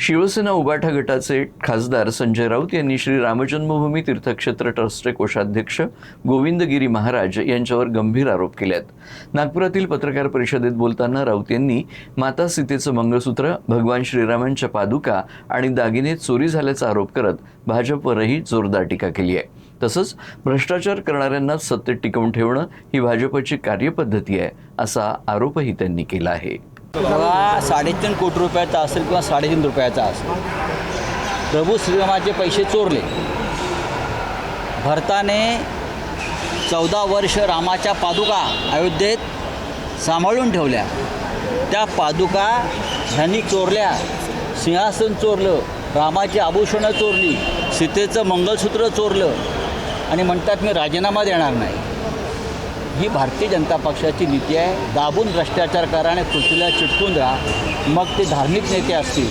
शिवसेना उबाठा गटाचे खासदार संजय राऊत यांनी श्री रामजन्मभूमी तीर्थक्षेत्र ट्रस्टचे कोषाध्यक्ष गोविंद गिरी महाराज यांच्यावर गंभीर आरोप केले आहेत। नागपुरातील पत्रकार परिषदेत बोलताना राऊत यांनी माता सीतेचं मंगळसूत्र, भगवान श्रीरामांच्या पादुका आणि दागिने चोरी झाल्याचा आरोप करत भाजपवरही जोरदार टीका केली आहे। तसंच भ्रष्टाचार करणाऱ्यांना सत्तेत टिकवून ठेवणं ही भाजपची कार्यपद्धती आहे असा आरोपही त्यांनी केला आहे। बघा, 3.5 कोटी रुपयाचा असेल किंवा 3.5 रुपयाचा असेल, प्रभू श्रीरामाचे पैसे चोरले। भरताने 14 वर्ष रामाच्या पादुका अयोध्येत सांभाळून ठेवल्या, त्या पादुका ह्यांनी चोरल्या। सिंहासन चोरलं, रामाची आभूषणं चोरली, सीतेचं मंगळसूत्र चोरलं आणि म्हणतात मी राजीनामा देणार नाही। ही भारतीय जनता पक्षाची नीती आहे। दाबून भ्रष्टाचार करा आणि पृथ्वीला चिटकून राहा, मग ते धार्मिक नेते असतील